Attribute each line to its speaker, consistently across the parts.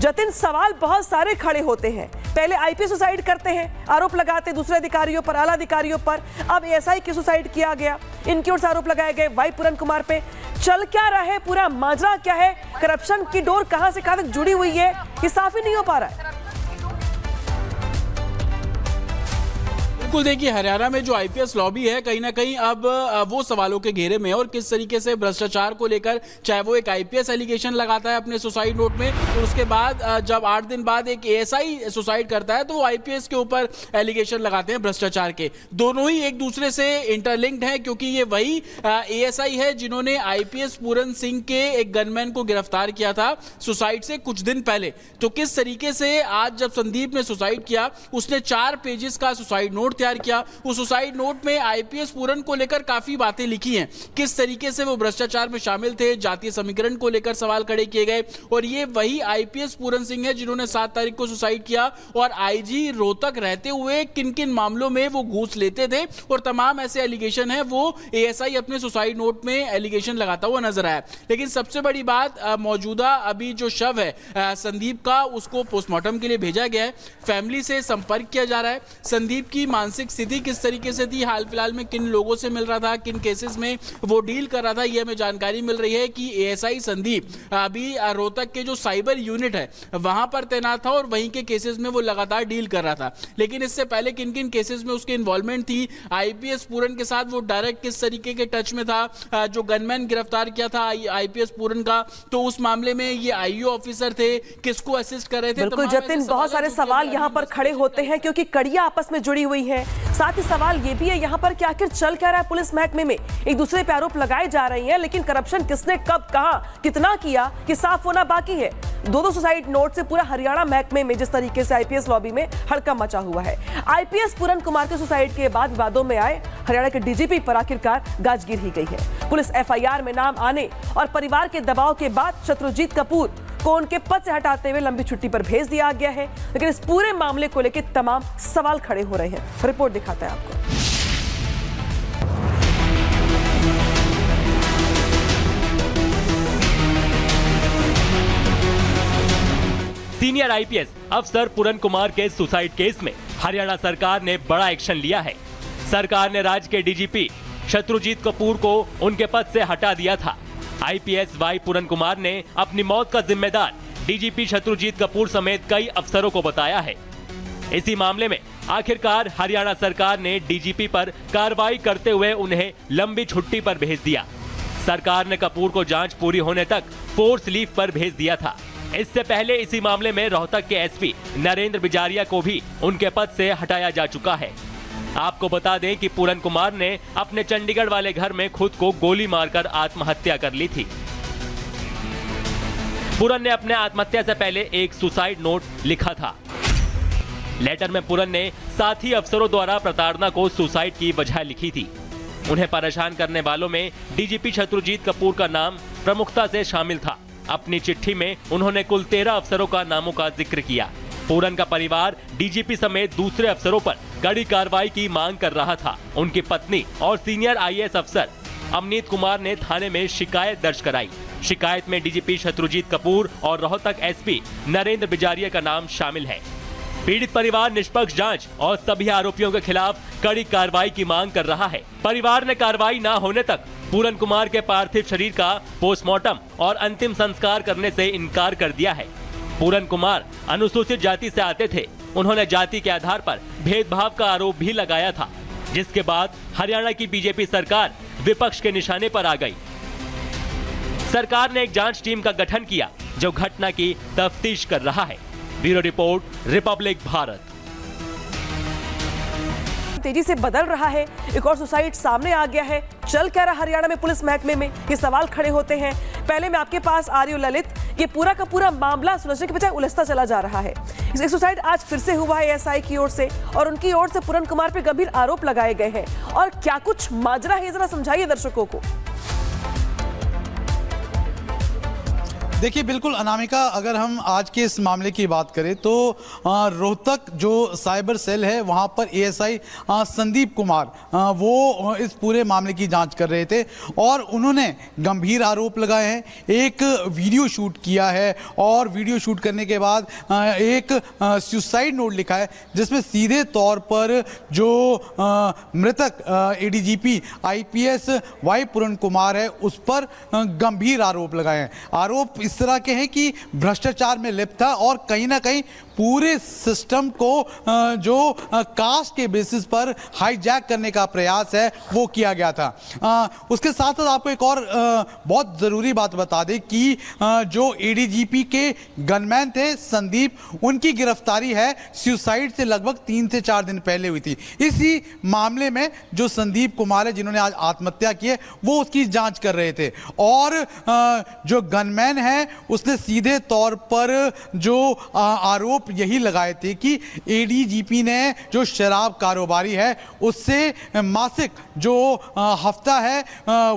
Speaker 1: जतिन, सवाल बहुत सारे खड़े होते हैं। पहले आईपीएस सुसाइड करते हैं, आरोप लगाते दूसरे अधिकारियों पर, आला अधिकारियों पर। अब एएसआई की सुसाइड किया गया, इनकी ओर से आरोप लगाए गए वाई पूरन कुमार पे। चल क्या रहा है, पूरा माजरा क्या है, करप्शन की डोर कहां से कहां तक जुड़ी हुई है, ये साफ ही नहीं हो पा रहा है।
Speaker 2: बिल्कुल, देखिए हरियाणा में जो आईपीएस लॉबी है कहीं ना कहीं अब वो सवालों के घेरे में है और किस तरीके से भ्रष्टाचार को लेकर, चाहे वो एक आईपीएस एलिगेशन लगाता है अपने सुसाइड नोट में, तो उसके बाद जब 8 दिन बाद एक एएसआई सुसाइड करता है तो वो आईपीएस के ऊपर एलिगेशन लगाते हैं भ्रष्टाचार के। दोनों ही एक दूसरे से इंटरलिंक्ड है, क्योंकि ये वही एएसआई है जिन्होंने आईपीएस पूरन सिंह के एक गनमैन को गिरफ्तार किया था सुसाइड से कुछ दिन पहले। तो किस तरीके से आज जब संदीप ने सुसाइड किया, उसने 4 पेजेस का सुसाइड नोट तैयार किया। उस सुसाइड नोट में आईपीएस पूरन को लेकर काफी बातें लिखी हैं, किस तरीके से वो भ्रष्टाचार में शामिल थे, जातीय समीकरण को लेकर सवाल खड़े किए गए। और ये वही आईपीएस पूरन सिंह है जिन्होंने 7 तारीख को सुसाइड किया। और आईजी रोहतक रहते हुए किन किन मामलों में वो घूस लेते थे और तमाम ऐसे एलिगेशन है वो एएसआई अपने सुसाइड नोट में एलिगेशन लगाता हुआ नजर आया। लेकिन सबसे बड़ी बात, मौजूदा अभी जो शव है संदीप का, उसको पोस्टमार्टम के लिए भेजा गया है। फैमिली से संपर्क किया जा रहा है। संदीप की मानसिक स्थिति किस तरीके से थी, हाल फिलहाल में किन लोगों से मिल रहा था, किन केसेस में वो डील कर रहा था, ये हमें जानकारी मिल रही है कि एएसआई संदीप अभी रोहतक के जो साइबर यूनिट है वहां पर तैनात था और वहीं के केसेस में वो लगातार डील कर रहा था। लेकिन इससे पहले किन किन केसेस में उसकी इन्वॉल्वमेंट थी, आईपीएस पूरन के साथ वो डायरेक्ट किस तरीके के टच में था, जो गनमैन गिरफ्तार किया था आईपीएस पूरन का, तो उस मामले में ये आईओ ऑफिसर थे, किसको असिस्ट कर रहे थे।
Speaker 1: बिल्कुल जतिन, बहुत सारे सवाल यहाँ पर खड़े होते हैं क्योंकि कड़ियां आपस में जुड़ी हुई है। साथ ही सवाल ये भी है यहाँ पर कि आखिर चल क्या रहा है पुलिस महकमे में। एक दूसरे पे आरोप लगाए जा रही हैं, लेकिन करप्शन किसने कब कहां कितना किया कि साफ होना बाकी है। 2 सुसाइड नोट से पूरा हरियाणा महकमे में जिस तरीके से आईपीएस लॉबी में हड़कंप मचा हुआ है। आईपीएस पूरन कुमार के सुसाइड के बाद विवादों में आए हरियाणा के डीजीपी पर आखिरकार गाजगीर ही गई है। पुलिस एफआईआर में नाम आने और परिवार के दबाव के बाद शत्रुजीत कपूर को उनके पद से हटाते हुए लंबी छुट्टी पर भेज दिया गया है। लेकिन इस पूरे मामले को लेकर तमाम सवाल खड़े हो रहे हैं। रिपोर्ट दिखाता है आपको।
Speaker 3: सीनियर आईपीएस अफसर पूरन कुमार के सुसाइड केस में हरियाणा सरकार ने बड़ा एक्शन लिया है। सरकार ने राज्य के डीजीपी शत्रुजीत कपूर को उनके पद से हटा दिया था। आईपीएस वाई पूरन कुमार ने अपनी मौत का जिम्मेदार डीजीपी शत्रुजीत कपूर समेत कई अफसरों को बताया है। इसी मामले में आखिरकार हरियाणा सरकार ने डीजीपी पर कार्रवाई करते हुए उन्हें लंबी छुट्टी पर भेज दिया। सरकार ने कपूर को जांच पूरी होने तक फोर्स लीव पर भेज दिया था। इससे पहले इसी मामले में रोहतक के एसपी नरेंद्र बिजारिया को भी उनके पद से हटाया जा चुका है। आपको बता दें कि पूरन कुमार ने अपने चंडीगढ़ वाले घर में खुद को गोली मारकर आत्महत्या कर ली थी। पूरन ने अपने आत्महत्या से पहले एक सुसाइड नोट लिखा था। लेटर में पूरन ने साथी अफसरों द्वारा प्रताड़ना को सुसाइड की वजह लिखी थी। उन्हें परेशान करने वालों में डीजीपी शत्रुजीत कपूर का नाम प्रमुखता से शामिल था। अपनी चिट्ठी में उन्होंने कुल 13 अफसरों का नामों का जिक्र किया। पूरन का परिवार डीजीपी समेत दूसरे अफसरों पर कड़ी कार्रवाई की मांग कर रहा था। उनकी पत्नी और सीनियर आईएएस अफसर अमनीत कुमार ने थाने में शिकायत दर्ज कराई। शिकायत में डीजीपी शत्रुजीत कपूर और रोहतक एसपी नरेंद्र बिजारिया का नाम शामिल है। पीड़ित परिवार निष्पक्ष जांच और सभी आरोपियों के खिलाफ कड़ी कार्रवाई की मांग कर रहा है। परिवार ने कार्रवाई न होने तक पूरन कुमार के पार्थिव शरीर का पोस्टमार्टम और अंतिम संस्कार करने से इनकार कर दिया है। पूरन कुमार अनुसूचित जाति से आते थे। उन्होंने जाति के आधार पर भेदभाव का आरोप भी लगाया था, जिसके बाद हरियाणा की बीजेपी सरकार विपक्ष के निशाने पर आ गई। सरकार ने एक जांच टीम का गठन किया जो घटना की तफ्तीश कर रहा है। Bureau report, Republic Bharat.
Speaker 1: तेजी से बदल रहा है, एक और सुसाइड सामने आ गया है। चल क्या रहा हरियाणा में पुलिस महकमे में, ये सवाल खड़े होते हैं। पहले मैं आपके पास आ रही हूं ललित, ये पूरा का पूरा मामला सुलझने के बजाय उलझता चला जा रहा है। इस सुसाइड आज फिर से हुआ है एएसआई की ओर से और उनकी ओर से पूरन कुमार पे गंभीर आरोप लगाए गए हैं। और क्या कुछ माजरा है, जरा समझाइए दर्शकों को।
Speaker 4: देखिए बिल्कुल अनामिका, अगर हम आज के इस मामले की बात करें तो रोहतक जो साइबर सेल है वहां पर एएसआई संदीप कुमार वो इस पूरे मामले की जांच कर रहे थे और उन्होंने गंभीर आरोप लगाए हैं। एक वीडियो शूट किया है और वीडियो शूट करने के बाद एक सुसाइड नोट लिखा है जिसमें सीधे तौर पर जो मृतक एडीजीपी आईपीएस वाई पूरन कुमार है उस पर गंभीर आरोप लगाए हैं। आरोप इस तरह के हैं कि भ्रष्टाचार में लिप्त था और कहीं ना कहीं पूरे सिस्टम को जो कास्ट के बेसिस पर हाईजैक करने का प्रयास है वो किया गया था। उसके साथ साथ आपको एक और बहुत ज़रूरी बात बता दें कि जो एडीजीपी के गनमैन थे संदीप, उनकी गिरफ्तारी है सुसाइड से लगभग 3 से 4 दिन पहले हुई थी। इसी मामले में जो संदीप कुमार है जिन्होंने आज आत्महत्या की है वो उसकी जांच कर रहे थे और जो गनमैन है उसने सीधे तौर पर जो आरोप यही लगाए थे कि एडीजीपी ने जो शराब कारोबारी है उससे मासिक जो हफ्ता है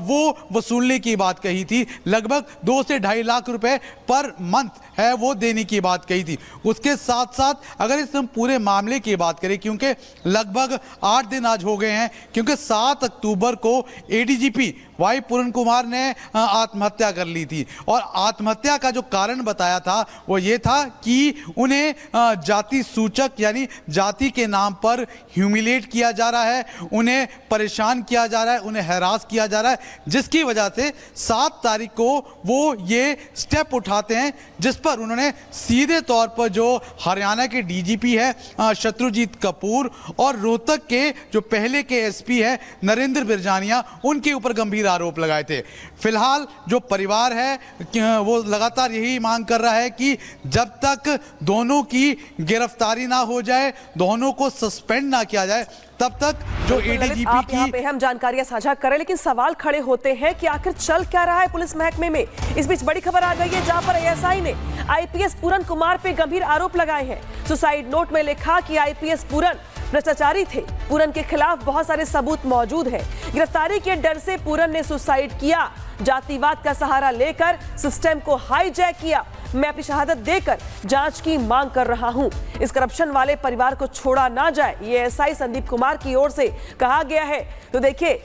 Speaker 4: वो वसूलने की बात कही थी। लगभग 2 से 2.5 लाख रुपए पर मंथ है वो देने की बात कही थी। उसके साथ साथ अगर इस हम पूरे मामले की बात करें, क्योंकि लगभग 8 दिन आज हो गए हैं, क्योंकि 7 अक्टूबर को एडीजीपी वाई पूरन कुमार ने आत्महत्या कर ली थी और आत्महत्या का जो कारण बताया था वो ये था कि उन्हें जाति सूचक यानी जाति के नाम पर ह्यूमिलेट किया जा रहा है, उन्हें परेशान किया जा रहा है, उन्हें हैरास किया जा रहा है, जिसकी वजह से 7 तारीख को वो ये स्टेप उठाते हैं जिस पर उन्होंने सीधे तौर पर जो हरियाणा के डीजीपी है शत्रुजीत कपूर और रोहतक के जो पहले के एसपी है नरेंद्र बिरजानिया, उनके ऊपर गंभीर आरोप लगाए थे। फिलहाल जो परिवार है वो लगातार यही मांग कर रहा है कि जब तक दोनों की गिरफ्तारी ना हो जाए, दोनों को सस्पेंड ना किया जाए, तब तक जो एडीजीपी
Speaker 1: आप
Speaker 4: की
Speaker 1: यहाँ पे हम जानकारियां साझा करें, लेकिन सवाल खड़े होते हैं कि आखिर चल क्या रहा है पुलिस महकमे में। इस बीच बड़ी खबर आ गई है जहां पर एएसआई ने आईपीएस पूरन कुमार पे गंभीर आरोप लगाए हैं। सुसाइड नोट में लिखा कि आईपीएस पूरन भ्रष्टाचारी थे। पूरन के खिलाफ बहुत सारे सबूत मौजूद हैं। गिरफ्तारी के डर से पूरन ने सुसाइड किया, जातिवाद का सहारा लेकर सिस्टम को हाईजैक किया। मैं अपनी शहादत देकर जांच की मांग कर रहा हूं। इस करप्शन वाले परिवार को छोड़ा ना जाए, ये एएसआई संदीप कुमार की ओर से कहा गया है। तो देखिए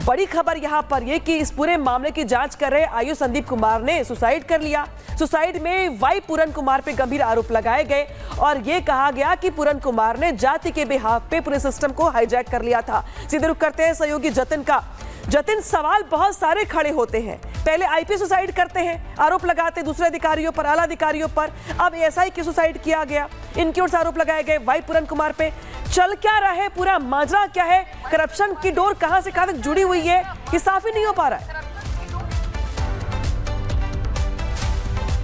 Speaker 1: बड़ी खबर यहां पर यह कि इस पूरे मामले की जांच कर रहे आयु संदीप कुमार ने सुसाइड कर लिया। सुसाइड में वाई पूरन कुमार पे गंभीर आरोप लगाए गए और यह कहा गया कि पूरन कुमार ने जाति के बिहाफ पे पूरे सिस्टम को हाईजैक कर लिया था। सीधे रुख करते हैं सहयोगी जतिन का। जतिन, सवाल बहुत सारे खड़े होते हैं। पहले आईपीएस सुसाइड करते हैं, आरोप लगाते दूसरे अधिकारियों पर, आला अधिकारियों पर। अब एएसआई की सुसाइड किया गया, इनकी ओर से आरोप लगाए गए वाई पूरन कुमार पे। चल क्या रहा है, पूरा माजरा क्या है, करप्शन की डोर कहां से कहां तक जुड़ी हुई है, ये साफ ही नहीं हो पा रहा है।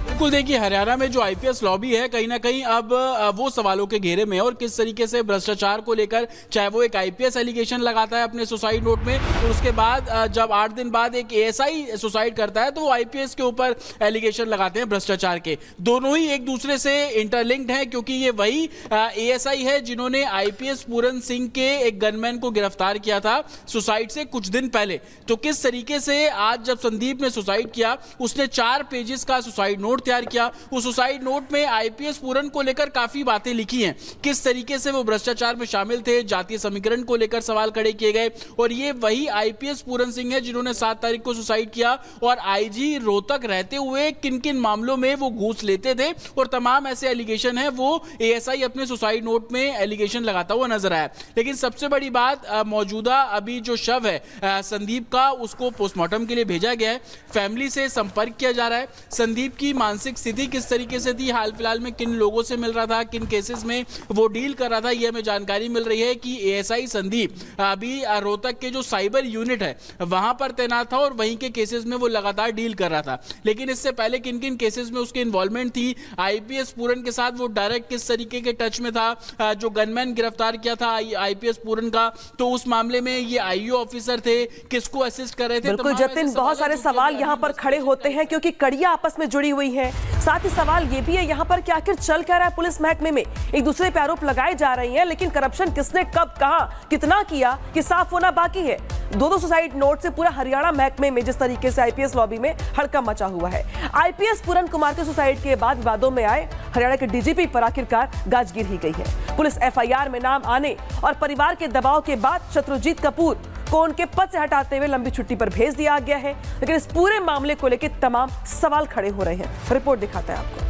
Speaker 2: बिल्कुल, देखिए हरियाणा में जो आईपीएस लॉबी है कहीं ना कहीं अब वो सवालों के घेरे में और किस तरीके से भ्रष्टाचार को लेकर, चाहे वो एक आईपीएस एलिगेशन लगाता है अपने सुसाइड नोट में, तो उसके बाद जब 8 दिन बाद एक एएसआई सुसाइड करता है तो वो आईपीएस के ऊपर एलिगेशन लगाते हैं भ्रष्टाचार के। दोनों ही एक दूसरे से इंटरलिंक्ड हैं क्योंकि ये वही एएसआई है जिन्होंने आईपीएस पूरन सिंह के एक गनमैन को गिरफ्तार किया था सुसाइड से कुछ दिन पहले। तो किस तरीके से आज जब संदीप ने सुसाइड किया, उसने 4 पेजेस का सुसाइड नोट तैयार किया। उस सुसाइड नोट में आईपीएस पूरन को लेकर काफी बातें लिखी हैं, किस तरीके से वो भ्रष्टाचार में शामिल थे, जातीय समीकरण को लेकर सवाल खड़े किए गए। और ये वही आईपीएस पूरन सिंह है जिन्होंने 7 तारीख को सुसाइड किया और आईजी रोहतक रहते हुए किन किन मामलों में वो घूस लेते थे और तमाम ऐसे एलिगेशन है वो एएसआई अपने सुसाइड नोट में एलिगेशन लगाता हुआ नजर आया। लेकिन सबसे बड़ी बात, मौजूदा अभी जो शव है संदीप का, उसको पोस्टमार्टम के लिए भेजा गया है। फैमिली से संपर्क किया जा रहा है। संदीप की मानसिक स्थिति किस तरीके से थी, हाल फिलहाल में किन लोगों से मिल रहा था, किन केसेस में वो डील कर रहा था, ये हमें जानकारी मिल रही है कि एएसआई संदीप अभी रोहतक के जो साइबर यूनिट है वहां पर तैनात था और वहीं के केसेस में वो लगातार डील कर रहा था। लेकिन इससे पहले किन किन केसेस में उसकी इन्वॉल्वमेंट थी, आईपीएस पूरन के साथ वो डायरेक्ट किस तरीके के टच में था, जो गनमैन गिरफ्तार किया था आईपीएस पूरन का, तो उस मामले में ये आईओ ऑफिसर थे, किसको असिस्ट कर रहे थे।
Speaker 1: बिल्कुल जतिन, बहुत सारे सवाल यहाँ पर खड़े होते हैं क्योंकि कड़ियां आपस में जुड़ी हुई हैं। हैं। साथ ही सवाल ये भी है यहाँ पर कि आखिर चल क्या रहा है पुलिस महकमे में। एक दूसरे पे आरोप लगाए जा रहे हैं, लेकिन करप्शन किसने कब कहां कितना किया कि साफ होना बाकी है। दो सुसाइड नोट से पूरा हरियाणा महकमे में जिस तरीके से आईपीएस लॉबी में हड़कंप मचा हुआ है। आईपीएस पूरन कुमार के सुसाइड के बाद विवादों में आए हरियाणा के डीजीपी पर आखिरकार गाज गिर ही गई है। पुलिस एफआईआर में नाम आने और परिवार के दबाव के बाद शत्रुजीत कपूर को उनके पद से हटाते हुए लंबी छुट्टी पर भेज दिया गया है। लेकिन इस पूरे मामले को लेकर तमाम सवाल खड़े हो रहे हैं। रिपोर्ट दिखाता है आपको।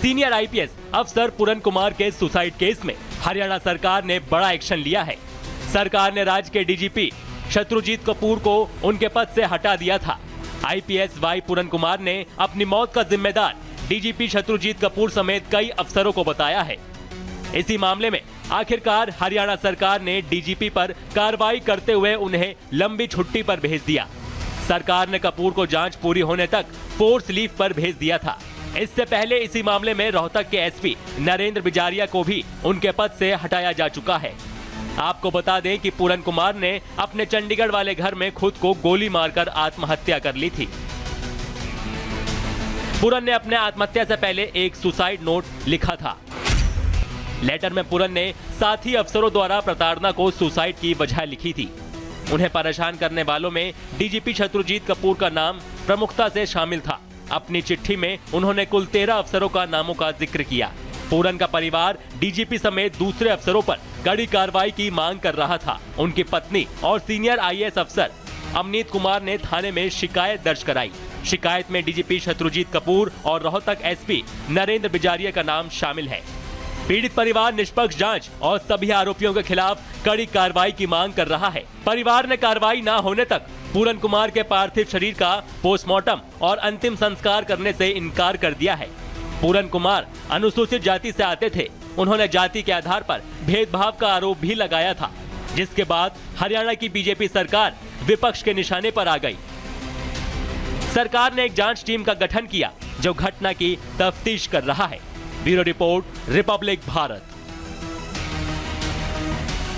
Speaker 3: सीनियर आईपीएस अफसर पूरन कुमार के सुसाइड केस में हरियाणा सरकार ने बड़ा एक्शन लिया है। सरकार ने राज्य के डीजीपी शत्रुजीत कपूर को उनके पद से हटा दिया था। आईपीएस वाई पूरन कुमार ने अपनी मौत का जिम्मेदार डीजीपी शत्रुजीत कपूर समेत कई अफसरों को बताया है। इसी मामले में आखिरकार हरियाणा सरकार ने डीजीपी पर कार्रवाई करते हुए उन्हें लंबी छुट्टी पर भेज दिया। सरकार ने कपूर को जांच पूरी होने तक फोर्स लीव पर भेज दिया था। इससे पहले इसी मामले में रोहतक के एसपी नरेंद्र बिजारिया को भी उनके पद से हटाया जा चुका है। आपको बता दें कि पूरन कुमार ने अपने चंडीगढ़ वाले घर में खुद को गोली मारकर आत्महत्या कर ली थी। पूरन ने अपने आत्महत्या से पहले एक सुसाइड नोट लिखा था। लेटर में पूरन ने साथी अफसरों द्वारा प्रताड़ना को सुसाइड की वजह लिखी थी। उन्हें परेशान करने वालों में डीजीपी शत्रुजीत कपूर का नाम प्रमुखता से शामिल था। अपनी चिट्ठी में उन्होंने कुल 13 अफसरों का नामों का जिक्र किया। पूरन का परिवार डीजीपी समेत दूसरे अफसरों पर कड़ी कार्रवाई की मांग कर रहा था। उनकी पत्नी और सीनियर आईएएस अफसर अमनीत कुमार ने थाने में शिकायत दर्ज कराई। शिकायत में डीजीपी शत्रुजीत कपूर और रोहतक एसपी नरेंद्र बिजारिया का नाम शामिल है। पीड़ित परिवार निष्पक्ष जांच और सभी आरोपियों के खिलाफ कड़ी कार्रवाई की मांग कर रहा है। परिवार ने कार्रवाई न होने तक पूरन कुमार के पार्थिव शरीर का पोस्टमार्टम और अंतिम संस्कार करने से इनकार कर दिया है। पूरन कुमार अनुसूचित जाति से आते थे। उन्होंने जाति के आधार पर भेदभाव का आरोप भी लगाया था, जिसके बाद हरियाणा की बीजेपी सरकार विपक्ष के निशाने पर आ गई। सरकार ने एक जांच टीम का गठन किया जो घटना की तफ्तीश कर रहा है। Bureau report, Republic Bharat.